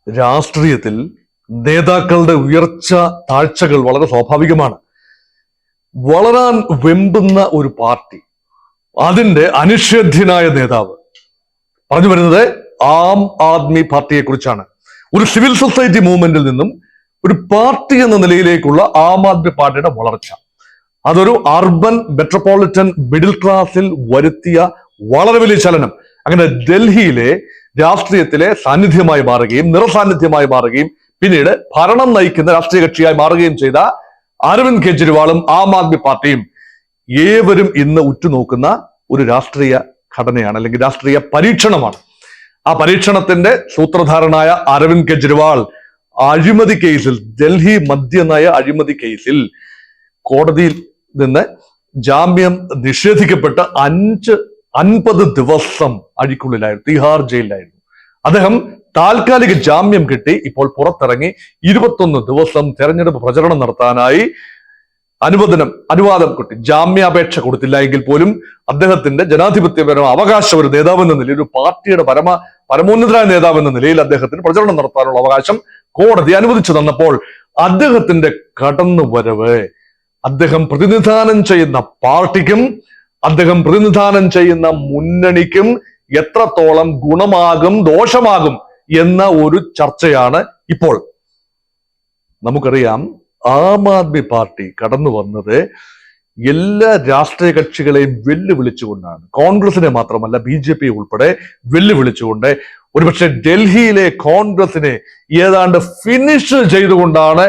രാഷ്ട്രീയത്തിൽ നേതാക്കളുടെ ഉയർച്ച താഴ്ചകൾ വളരെ സ്വാഭാവികമാണ്. വളരാൻ വെമ്പുന്ന ഒരു പാർട്ടി, അതിന്റെ അനിഷേധ്യനായ നേതാവ്. പറഞ്ഞു വരുന്നത് ആം ആദ്മി പാർട്ടിയെ കുറിച്ചാണ്. ഒരു സിവിൽ സൊസൈറ്റി മൂവ്മെന്റിൽ നിന്നും ഒരു പാർട്ടി എന്ന നിലയിലേക്കുള്ള ആം ആദ്മി പാർട്ടിയുടെ വളർച്ച, അതൊരു അർബൻ മെട്രോപൊളിറ്റൻ മിഡിൽ ക്ലാസിൽ വരുത്തിയ വളരെ വലിയ ചലനം. അങ്ങനെ ഡൽഹിയിലെ രാഷ്ട്രീയത്തിലെ സാന്നിധ്യമായി മാറുകയും നിറസാന്നിധ്യമായി മാറുകയും പിന്നീട് ഭരണം നയിക്കുന്ന രാഷ്ട്രീയ കക്ഷിയായി മാറുകയും ചെയ്ത അരവിന്ദ് കെജ്രിവാളും ആം ആദ്മി പാർട്ടിയും ഏവരും ഇന്ന് ഉറ്റുനോക്കുന്ന ഒരു രാഷ്ട്രീയ ഘടനയാണ്, അല്ലെങ്കിൽ രാഷ്ട്രീയ പരീക്ഷണമാണ്. ആ പരീക്ഷണത്തിന്റെ സൂത്രധാരനായ അരവിന്ദ് കെജ്രിവാൾ അഴിമതി കേസിൽ, ഡൽഹി മദ്യനയ അഴിമതി കേസിൽ കോടതിയിൽ നിന്ന് ജാമ്യം നിഷേധിക്കപ്പെട്ട് 50 ദിവസം അഴിക്കുള്ളിലായിരുന്നു, തിഹാർ ജയിലിലായിരുന്നു. അദ്ദേഹം താൽക്കാലിക ജാമ്യം കിട്ടി ഇപ്പോൾ പുറത്തിറങ്ങി 21 ദിവസം തെരഞ്ഞെടുപ്പ് പ്രചരണം നടത്താനായി അനുവാദം കിട്ടി. ജാമ്യാപേക്ഷ കൊടുത്തില്ല എങ്കിൽ പോലും അദ്ദേഹത്തിന്റെ ജനാധിപത്യപരമായ അവകാശം, ഒരു നേതാവ് എന്ന നിലയിൽ, ഒരു പാർട്ടിയുടെ പരമോന്നതരായ നേതാവ് എന്ന നിലയിൽ അദ്ദേഹത്തിന് പ്രചരണം നടത്താനുള്ള അവകാശം കോടതി അനുവദിച്ചു തന്നപ്പോൾ അദ്ദേഹത്തിന്റെ കടന്നുവരവ് അദ്ദേഹം പ്രതിനിധാനം ചെയ്യുന്ന പാർട്ടിക്കും അദ്ദേഹം പ്രതിനിധാനം ചെയ്യുന്ന മുന്നണിക്കും എത്രത്തോളം ഗുണമാകും ദോഷമാകും എന്ന ഒരു ചർച്ചയാണ് ഇപ്പോൾ. നമുക്കറിയാം, ആം ആദ്മി പാർട്ടി കടന്നു വന്നത് എല്ലാ രാഷ്ട്രീയ കക്ഷികളെയും വെല്ലുവിളിച്ചുകൊണ്ടാണ്. കോൺഗ്രസിനെ മാത്രമല്ല, BJP ഉൾപ്പെടെ വെല്ലുവിളിച്ചുകൊണ്ട്, ഒരുപക്ഷെ ഡൽഹിയിലെ കോൺഗ്രസിനെ ഏതാണ്ട് ഫിനിഷ് ചെയ്തുകൊണ്ടാണ്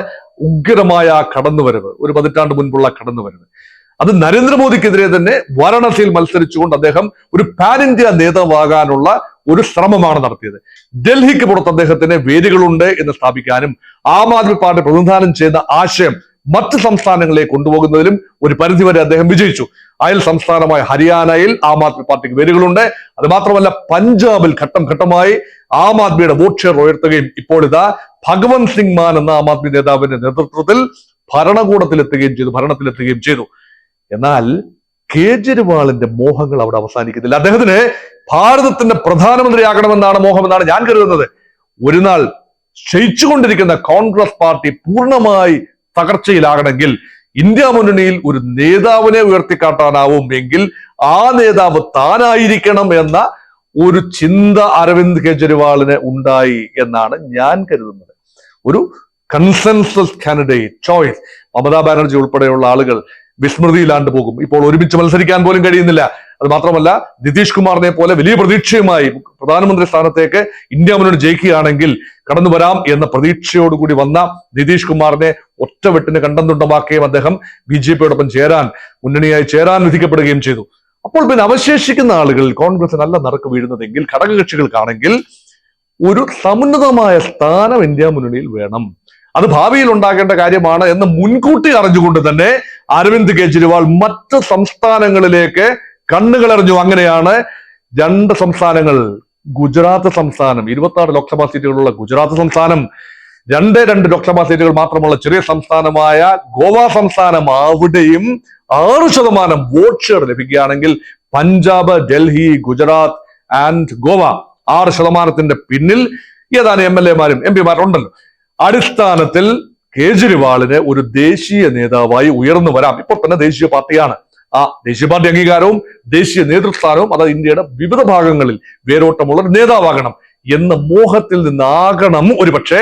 ഉഗ്രമായ ആ കടന്നുവരവ്, ഒരു 10 പതിറ്റാണ്ട് മുൻപുള്ള കടന്നുവരവ്. അത് നരേന്ദ്രമോദിക്കെതിരെ തന്നെ വാരണാസിയിൽ മത്സരിച്ചുകൊണ്ട് അദ്ദേഹം ഒരു പാൻ ഇന്ത്യ നേതാവാകാനുള്ള ഒരു ശ്രമമാണ് നടത്തിയത്. ഡൽഹിക്ക് പുറത്ത് അദ്ദേഹത്തിന് വേദികളുണ്ട് എന്ന് സ്ഥാപിക്കാനും ആം ആദ്മി പാർട്ടി പ്രതിനിധാനം ചെയ്യുന്ന ആശയം മറ്റ് സംസ്ഥാനങ്ങളിലേക്ക് കൊണ്ടുപോകുന്നതിലും ഒരു പരിധിവരെ അദ്ദേഹം വിജയിച്ചു. അയൽ സംസ്ഥാനമായ ഹരിയാനയിൽ ആം ആദ്മി പാർട്ടിക്ക് വേദികളുണ്ട്. അത് മാത്രമല്ല, പഞ്ചാബിൽ ഘട്ടം ഘട്ടമായി ആം ആദ്മിയുടെ വോട്ട് ഷെയർ ഉയർത്തുകയും ഇപ്പോൾ ഇതാ ഭഗവന്ത് സിംഗ് മാൻ എന്ന ആം ആദ്മി നേതാവിന്റെ നേതൃത്വത്തിൽ ഭരണത്തിലെത്തുകയും ചെയ്തു. എന്നാൽ കേജ്രിവാളിന്റെ മോഹങ്ങൾ അവിടെ അവസാനിക്കുന്നില്ല. അദ്ദേഹത്തിന് ഭാരതത്തിന്റെ പ്രധാനമന്ത്രിയാകണമെന്നാണ് മോഹമെന്നാണ് ഞാൻ കരുതുന്നത്. ഒരു നാൾ ക്ഷയിച്ചുകൊണ്ടിരിക്കുന്ന കോൺഗ്രസ് പാർട്ടി പൂർണ്ണമായി തകർച്ചയിലാകണമെങ്കിൽ ഇന്ത്യ മുന്നണിയിൽ ഒരു നേതാവിനെ ഉയർത്തിക്കാട്ടാനാവും എങ്കിൽ ആ നേതാവ് താനായിരിക്കണം എന്ന ഒരു ചിന്ത അരവിന്ദ് കെജ്രിവാളിന് ഉണ്ടായി എന്നാണ് ഞാൻ കരുതുന്നത്. ഒരു consensus candidate choice. Mamata Banerjee ഉൾപ്പെടെയുള്ള ആളുകൾ വിസ്മൃതിയിലാണ്ട് പോകും. ഇപ്പോൾ ഒരുമിച്ച് മത്സരിക്കാൻ പോലും കഴിയുന്നില്ല. അത് മാത്രമല്ല, നിതീഷ് കുമാറിനെ പോലെ വലിയ പ്രതീക്ഷയുമായി പ്രധാനമന്ത്രി സ്ഥാനത്തേക്ക് ഇന്ത്യ മുന്നണി ജയിക്കുകയാണെങ്കിൽ കടന്നു വരാം എന്ന പ്രതീക്ഷയോടുകൂടി വന്ന നിതീഷ് കുമാറിനെ ഒറ്റവെട്ടിന് കണ്ടംതുണ്ടമാക്കുകയും അദ്ദേഹം BJPയോടൊപ്പം മുന്നണിയായി ചേരാൻ വിധിക്കപ്പെടുകയും ചെയ്തു. അപ്പോൾ പിന്നെ അവശേഷിക്കുന്ന ആളുകൾ കോൺഗ്രസ് നല്ല നറുക്ക് വീഴുന്നതെങ്കിൽ, ഘടകകക്ഷികൾക്കാണെങ്കിൽ ഒരു സമുന്നതമായ സ്ഥാനം ഇന്ത്യ മുന്നണിയിൽ വേണം. അത് ഭാവിയിൽ ഉണ്ടാകേണ്ട കാര്യമാണ് എന്ന് മുൻകൂട്ടി അറിഞ്ഞുകൊണ്ട് തന്നെ അരവിന്ദ് കെജ്രിവാൾ മറ്റ് സംസ്ഥാനങ്ങളിലേക്ക് കണ്ണുകളെറിഞ്ഞു. അങ്ങനെയാണ് 2 സംസ്ഥാനങ്ങൾ, ഗുജറാത്ത് സംസ്ഥാനം, 26 ലോക്സഭാ സീറ്റുകളുള്ള ഗുജറാത്ത് സംസ്ഥാനം, 2 ലോക്സഭാ സീറ്റുകൾ മാത്രമുള്ള ചെറിയ സംസ്ഥാനമായ ഗോവ സംസ്ഥാനം, അവിടെയും 6% വോട്ട് ഷെയർ ലഭിക്കുകയാണെങ്കിൽ പഞ്ചാബ്, ഡൽഹി, ഗുജറാത്ത് ആൻഡ് ഗോവ 6% പിന്നിൽ ഏതാനും MLA-മാരും MP-മാരും ഉണ്ടല്ലോ. അടിസ്ഥാനത്തിൽ കേജ്രിവാളിന് ഒരു ദേശീയ നേതാവായി ഉയർന്നു വരാം. ഇപ്പോൾ തന്നെ ദേശീയ പാർട്ടിയാണ്. ആ ദേശീയ പാർട്ടി അംഗീകാരവും ദേശീയ നേതൃസ്ഥാനവും അത് ഇന്ത്യയുടെ വിവിധ ഭാഗങ്ങളിൽ വേരോട്ടമുള്ള ഒരു നേതാവാകണം എന്ന മോഹത്തിൽ നിന്നാകണം ഒരുപക്ഷെ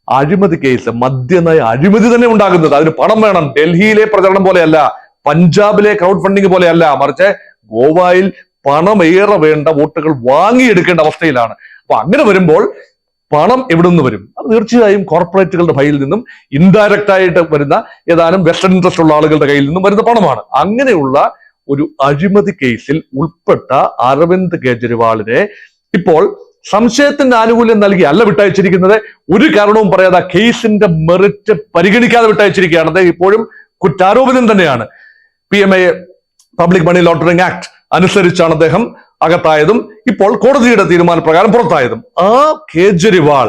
അഴിമതി കേസ്, മദ്യനയ അഴിമതി തന്നെ ഉണ്ടാകുന്നത്. അതിന് പണം വേണം. ഡൽഹിയിലെ പ്രചരണം പോലെയല്ല, പഞ്ചാബിലെ ക്രൗഡ് ഫണ്ടിങ് പോലെയല്ല, മറിച്ച് ഗോവയിൽ പണമേറെ വേണ്ട, വോട്ടുകൾ വാങ്ങിയെടുക്കേണ്ട അവസ്ഥയിലാണ്. അപ്പൊ അങ്ങനെ വരുമ്പോൾ പണം എവിടെ നിന്ന് വരും? അത് തീർച്ചയായും കോർപ്പറേറ്റുകളുടെ കയ്യിൽ നിന്നും, ഇൻഡയറക്റ്റ് ആയിട്ട് വരുന്ന ഏതാനും വെസ്റ്റേൺ ഇൻട്രസ്റ്റ് ഉള്ള ആളുകളുടെ കയ്യിൽ നിന്നും വരുന്ന പണമാണ്. അങ്ങനെയുള്ള ഒരു അഴിമതി കേസിൽ ഉൾപ്പെട്ട അരവിന്ദ് കെജ്രിവാളിനെ ഇപ്പോൾ സംശയത്തിന്റെ ആനുകൂല്യം നൽകി അല്ല വിട്ടയച്ചിരിക്കുന്നത്. ഒരു കാരണവും പറയാതെ കേസിന്റെ മെറിറ്റ് പരിഗണിക്കാതെ വിട്ടയച്ചിരിക്കുകയാണ്. അദ്ദേഹം ഇപ്പോഴും കുറ്റാരോപിതൻ തന്നെയാണ്. PMA public money laundering act അനുസരിച്ചാണ് അദ്ദേഹം അകത്തായതും ഇപ്പോൾ കോടതിയുടെ തീരുമാനപ്രകാരം പുറത്തായതും. ആ കേജ്രിവാൾ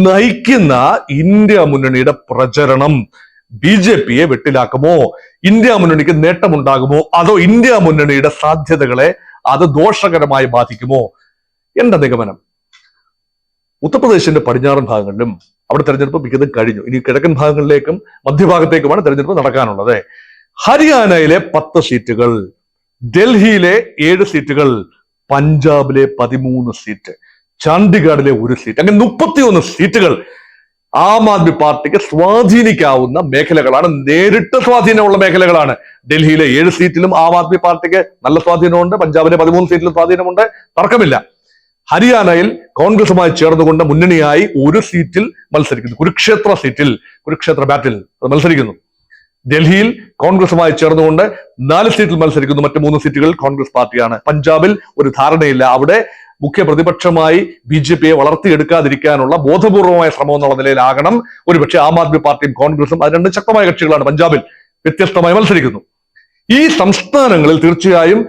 നയിക്കുന്ന ഇന്ത്യ മുന്നണിയുടെ പ്രചരണം BJPയെ വെട്ടിലാക്കുമോ? ഇന്ത്യ മുന്നണിക്ക് നേട്ടമുണ്ടാകുമോ? അതോ ഇന്ത്യ മുന്നണിയുടെ സാധ്യതകളെ അത് ദോഷകരമായി ബാധിക്കുമോ? എന്റെ നിഗമനം, ഉത്തർപ്രദേശിന്റെ പടിഞ്ഞാറൻ ഭാഗങ്ങളിലും അവിടെ തെരഞ്ഞെടുപ്പ് മിക്കതും കഴിഞ്ഞു. ഇനി കിഴക്കൻ ഭാഗങ്ങളിലേക്കും മധ്യഭാഗത്തേക്കുമാണ് തെരഞ്ഞെടുപ്പ് നടക്കാനുള്ളത്. ഹരിയാനയിലെ 10 സീറ്റുകൾ, ഡൽഹിയിലെ 7 സീറ്റുകൾ, പഞ്ചാബിലെ 13 സീറ്റ്, ചണ്ഡീഗഡിലെ 1 സീറ്റ്, അങ്ങനെ 31 സീറ്റുകൾ ആം ആദ്മി പാർട്ടിക്ക് സ്വാധീനിക്കാവുന്ന മേഖലകളാണ്. നേരിട്ട് സ്വാധീനമുള്ള മേഖലകളാണ്. ഡൽഹിയിലെ 7 സീറ്റിലും ആം ആദ്മി പാർട്ടിക്ക് നല്ല സ്വാധീനമുണ്ട്. പഞ്ചാബിലെ 13 സീറ്റിലും സ്വാധീനമുണ്ട്, തർക്കമില്ല. ഹരിയാനയിൽ കോൺഗ്രസുമായി ചേർന്നുകൊണ്ട് മുന്നണിയായി 1 സീറ്റിൽ മത്സരിക്കുന്നു. കുരുക്ഷേത്ര സീറ്റിൽ, കുരുക്ഷേത്ര ബാറ്റിൽ മത്സരിക്കുന്നു. ഡൽഹിയിൽ കോൺഗ്രസുമായി ചേർന്നുകൊണ്ട് 4 സീറ്റിൽ മത്സരിക്കുന്നു. മറ്റ് 3 സീറ്റുകൾ കോൺഗ്രസ് പാർട്ടിയാണ്. പഞ്ചാബിൽ ഒരു ധാരണയില്ല. അവിടെ മുഖ്യ പ്രതിപക്ഷമായി BJPയെ വളർത്തിയെടുക്കാതിരിക്കാനുള്ള ബോധപൂർവമായ ശ്രമം എന്നുള്ള നിലയിലാകണം ഒരുപക്ഷെ ആം ആദ്മി പാർട്ടിയും കോൺഗ്രസും. അത് രണ്ടും ശക്തമായ കക്ഷികളാണ്. പഞ്ചാബിൽ വ്യത്യസ്തമായി മത്സരിക്കുന്നു. ഈ സംസ്ഥാനങ്ങളിൽ തീർച്ചയായും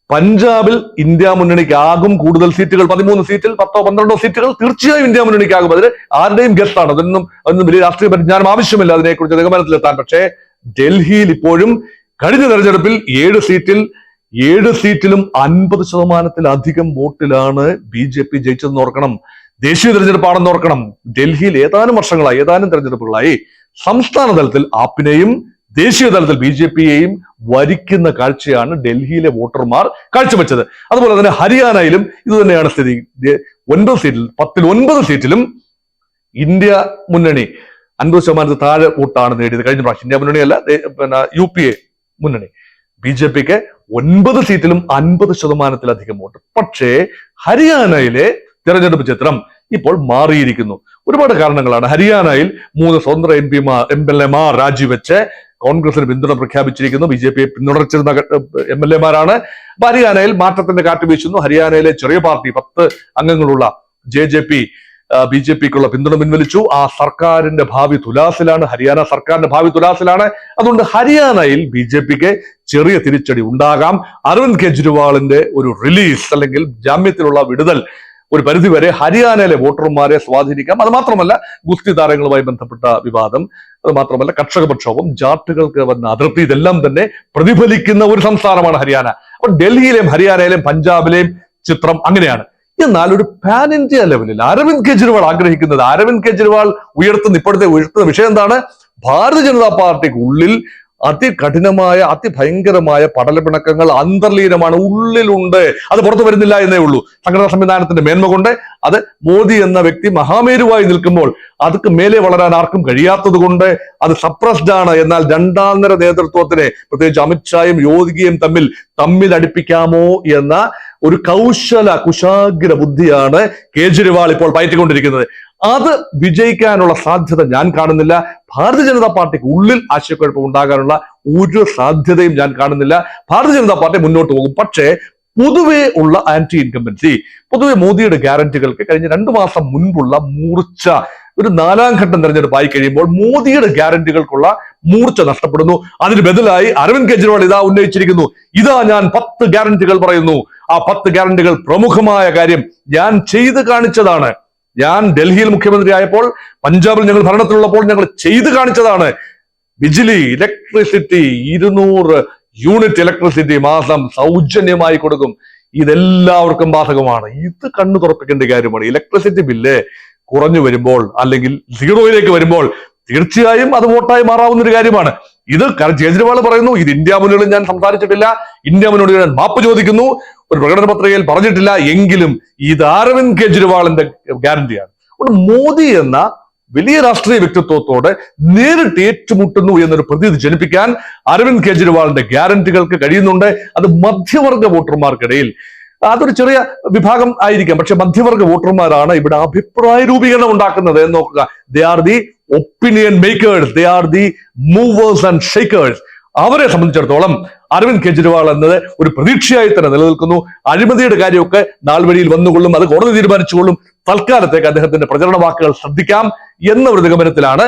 പഞ്ചാബിൽ ഇന്ത്യ മുന്നണിക്കാകും കൂടുതൽ സീറ്റുകൾ. 13 സീറ്റിൽ 10-12 സീറ്റുകൾ തീർച്ചയായും ഇന്ത്യ മുന്നണിക്കാകും. അതിന് ആരുടെയും ഗസ്റ്റാണ്. അതൊന്നും വലിയ രാഷ്ട്രീയ പരിജ്ഞാനം ആവശ്യമില്ല അതിനെക്കുറിച്ച് നിഗമനത്തിലെത്താൻ. പക്ഷേ ഡൽഹിയിൽ ഇപ്പോഴും കഴിഞ്ഞ തെരഞ്ഞെടുപ്പിൽ 7 സീറ്റിലും 50%-ലധികം വോട്ടിലാണ് BJP ജയിച്ചതെന്ന് ഓർക്കണം. ദേശീയ തെരഞ്ഞെടുപ്പാണെന്ന് ഓർക്കണം. ഡൽഹിയിൽ ഏതാനും വർഷങ്ങളായി, ഏതാനും തെരഞ്ഞെടുപ്പുകളായി സംസ്ഥാന തലത്തിൽ ആപ്പിനെയും ദേശീയ തലത്തിൽ BJPയെയും വരിക്കുന്ന കാഴ്ചയാണ് ഡൽഹിയിലെ വോട്ടർമാർ കാഴ്ചവെച്ചത്. അതുപോലെ തന്നെ ഹരിയാനയിലും ഇത് തന്നെയാണ് സ്ഥിതി. 9 സീറ്റിൽ 10-ൽ 9 സീറ്റിലും ഇന്ത്യ മുന്നണി 50% താഴെ വോട്ടാണ് നേടിയത് കഴിഞ്ഞ പ്രാവശ്യം. ഇന്ത്യ മുന്നണിയല്ല, UPA മുന്നണി. BJPക്ക് 9 സീറ്റിലും 50%-ലധികം വോട്ട്. പക്ഷേ ഹരിയാനയിലെ തെരഞ്ഞെടുപ്പ് ചിത്രം ഇപ്പോൾ മാറിയിരിക്കുന്നു. ഒരുപാട് കാരണങ്ങളാണ്. ഹരിയാനയിൽ 3 സ്വതന്ത്ര MLA-മാർ രാജിവെച്ച് കോൺഗ്രസിന് പിന്തുണ പ്രഖ്യാപിച്ചിരിക്കുന്നു. BJPയെ പിന്തുണച്ചിരുന്ന MLA-മാരാണ്. അപ്പൊ ഹരിയാനയിൽ മാറ്റത്തിന്റെ കാറ്റ് വീശുന്നു. ഹരിയാനയിലെ ചെറിയ പാർട്ടി 10 അംഗങ്ങളുള്ള JJP BJPക്കുള്ള പിന്തുണ പിൻവലിച്ചു. ആ സർക്കാരിന്റെ ഭാവി തുലാസിലാണ്. ഹരിയാന സർക്കാരിന്റെ ഭാവി തുലാസിലാണ്. അതുകൊണ്ട് ഹരിയാനയിൽ BJPക്ക് ചെറിയ തിരിച്ചടി ഉണ്ടാകാം. അരവിന്ദ് കെജ്രിവാളിന്റെ ഒരു റിലീസ് അല്ലെങ്കിൽ ജാമ്യത്തിലുള്ള വിടുതൽ ഒരു പരിധിവരെ ഹരിയാനയിലെ വോട്ടർമാരെ സ്വാധീനിക്കാം. അത് മാത്രമല്ല ഗുസ്തി താരങ്ങളുമായി ബന്ധപ്പെട്ട വിവാദം, അത് മാത്രമല്ല കർഷക പ്രക്ഷോഭം, ജാട്ടുകൾക്ക് വന്ന അതിർത്തി, ഇതെല്ലാം തന്നെ പ്രതിഫലിക്കുന്ന ഒരു സംസ്ഥാനമാണ് ഹരിയാന. അപ്പൊ ഡൽഹിയിലെയും ഹരിയാനയിലെയും പഞ്ചാബിലെയും ചിത്രം അങ്ങനെയാണ്. എന്നാൽ ഒരു പാൻ ഇന്ത്യ ലെവലിൽ അരവിന്ദ് കെജ്രിവാൾ ആഗ്രഹിക്കുന്നത്, അരവിന്ദ് കെജ്രിവാൾ ഉയർത്തുന്ന വിഷയം എന്താണ്? ഭാരതീയ ജനതാ പാർട്ടിക്ക് ഉള്ളിൽ അതികഠിനമായ അതിഭയങ്കരമായ പടലപ്പിണക്കങ്ങൾ അന്തർലീനമാണ്, ഉള്ളിലുണ്ട്. അത് പുറത്തു വരുന്നില്ല എന്നേ ഉള്ളൂ. സംഘടനാ സംവിധാനത്തിന്റെ മേന്മ കൊണ്ട് അത് മോദി എന്ന വ്യക്തി മഹാമേരുവായി നിൽക്കുമ്പോൾ അതൊക്കെ മേലെ വളരാൻ ആർക്കും കഴിയാത്തത് കൊണ്ട് അത് സപ്രസ്ഡ് ആണ്. എന്നാൽ രണ്ടാന്തര നേതൃത്വത്തിനെ, പ്രത്യേകിച്ച് അമിത്ഷായും യോഗിയും തമ്മിൽ അടുപ്പിക്കാമോ എന്ന ഒരു കുശാഗ്ര ബുദ്ധിയാണ് കേജ്രിവാൾ ഇപ്പോൾ പയറ്റിക്കൊണ്ടിരിക്കുന്നത്. അത് വിജയിക്കാനുള്ള സാധ്യത ഞാൻ കാണുന്നില്ല. ഭാരതീയ ജനതാ പാർട്ടിക്ക് ഉള്ളിൽ ആശയക്കുഴപ്പം ഉണ്ടാകാനുള്ള ഒരു സാധ്യതയും ഞാൻ കാണുന്നില്ല. ഭാരതീയ ജനതാ പാർട്ടി മുന്നോട്ട് പോകും. പക്ഷേ പൊതുവെ ഉള്ള ആന്റി ഇൻകംബൻസി, പൊതുവെ മോദിയുടെ ഗ്യാരണ്ടികൾക്ക് കഴിഞ്ഞ 2 മാസം മുൻപുള്ള മൂർച്ച ഒരു 4ാം ഘട്ടം തെരഞ്ഞെടുപ്പ് ആയി കഴിയുമ്പോൾ മോദിയുടെ ഗ്യാരണ്ടികൾക്കുള്ള മൂർച്ച നഷ്ടപ്പെടുന്നു. അതിന് ബദലായി അരവിന്ദ് കെജ്രിവാൾ ഇതാ ഉന്നയിച്ചിരിക്കുന്നു, ഇതാ ഞാൻ 10 ഗ്യാരണ്ടികൾ പറയുന്നു. ആ 10 ഗ്യാരണ്ടികൾ പ്രമുഖമായ കാര്യം ഞാൻ ചെയ്ത് കാണിച്ചതാണ്. ഞാൻ ഡൽഹിയിൽ മുഖ്യമന്ത്രി ആയപ്പോൾ, പഞ്ചാബിൽ ഞങ്ങൾ ഭരണത്തിലുള്ളപ്പോൾ ഞങ്ങൾ ചെയ്ത് കാണിച്ചതാണ്. ബിജിലി, ഇലക്ട്രിസിറ്റി, 200 യൂണിറ്റ് ഇലക്ട്രിസിറ്റി മാസം സൗജന്യമായി കൊടുക്കും. ഇതെല്ലാവർക്കും ബാധകമാണ്. ഇത് കണ്ണു തുറപ്പിക്കേണ്ട കാര്യമാണ്. ഇലക്ട്രിസിറ്റി ബില്ല് കുറഞ്ഞു വരുമ്പോൾ അല്ലെങ്കിൽ 0യിലേക്ക് വരുമ്പോൾ തീർച്ചയായും അത് വോട്ടായി മാറാവുന്ന ഒരു കാര്യമാണ്. ഇത് കേജ്രിവാൾ പറയുന്നു, ഇത് ഇന്ത്യ മുന്നണിയിൽ ഞാൻ സംസാരിച്ചിട്ടില്ല, ഇന്ത്യ മുന്നണിയിൽ ഞാൻ മാപ്പ് ചോദിക്കുന്നു, ഒരു പ്രകടന പത്രികയിൽ പറഞ്ഞിട്ടില്ല. എങ്കിലും ഇത് അരവിന്ദ് കെജ്രിവാളിന്റെ ഗ്യാരണ്ടിയാണ്. മോദി എന്ന വലിയ രാഷ്ട്രീയ വ്യക്തിത്വത്തോട് നേരിട്ട് ഏറ്റുമുട്ടുന്നു എന്നൊരു പ്രതീതി ജനിപ്പിക്കാൻ അരവിന്ദ് കെജ്രിവാളിന്റെ ഗ്യാരണ്ടികൾക്ക് കഴിയുന്നുണ്ട്. അത് മധ്യവർഗ വോട്ടർമാർക്കിടയിൽ അതൊരു ചെറിയ വിഭാഗം ആയിരിക്കാം, പക്ഷെ മധ്യവർഗ വോട്ടർമാരാണ് ഇവിടെ അഭിപ്രായ രൂപീകരണം ഉണ്ടാക്കുന്നത് എന്ന് നോക്കുക. They are the opinion makers, they are the movers and shakers. അവരെ സംബന്ധിച്ചിടത്തോളം അരവിന്ദ് കെജ്രിവാൾ എന്നത് ഒരു പ്രതീക്ഷയായി തന്നെ നിലനിൽക്കുന്നു. അഴിമതിയുടെ കാര്യമൊക്കെ നാൾ വഴിയിൽ വന്നുകൊള്ളും, അത് കോടതി തീരുമാനിച്ചുകൊള്ളും. തൽക്കാലത്തേക്ക് അദ്ദേഹത്തിന്റെ പ്രചരണ വാക്കുകൾ ശ്രദ്ധിക്കാം എന്ന ഒരു നിഗമനത്തിലാണ്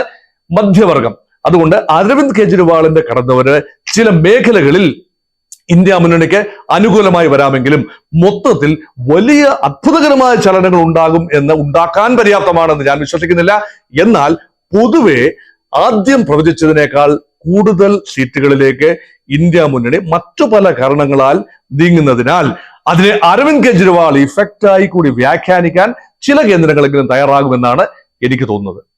മധ്യവർഗം. അതുകൊണ്ട് അരവിന്ദ് കെജ്രിവാളിന്റെ കടന്നുവരവ് ചില മേഖലകളിൽ ഇന്ത്യ മുന്നണിക്ക് അനുകൂലമായി വരാമെങ്കിലും മൊത്തത്തിൽ വലിയ അത്ഭുതകരമായ ചലനങ്ങൾ ഉണ്ടാക്കാൻ പര്യാപ്തമാണെന്ന് ഞാൻ വിശ്വസിക്കുന്നില്ല. എന്നാൽ പൊതുവെ ആദ്യം പ്രവചിച്ചതിനേക്കാൾ കൂടുതൽ സീറ്റുകളിലേക്ക് ഇന്ത്യ മുന്നണി മറ്റു പല കാരണങ്ങളാൽ നീങ്ങുന്നതിനാൽ അതിനെ അരവിന്ദ് കെജ്രിവാൾ ഇഫക്റ്റായി കൂടി വ്യാഖ്യാനിക്കാൻ ചില കേന്ദ്രങ്ങളെങ്കിലും തയ്യാറാകുമെന്നാണ് എനിക്ക് തോന്നുന്നത്.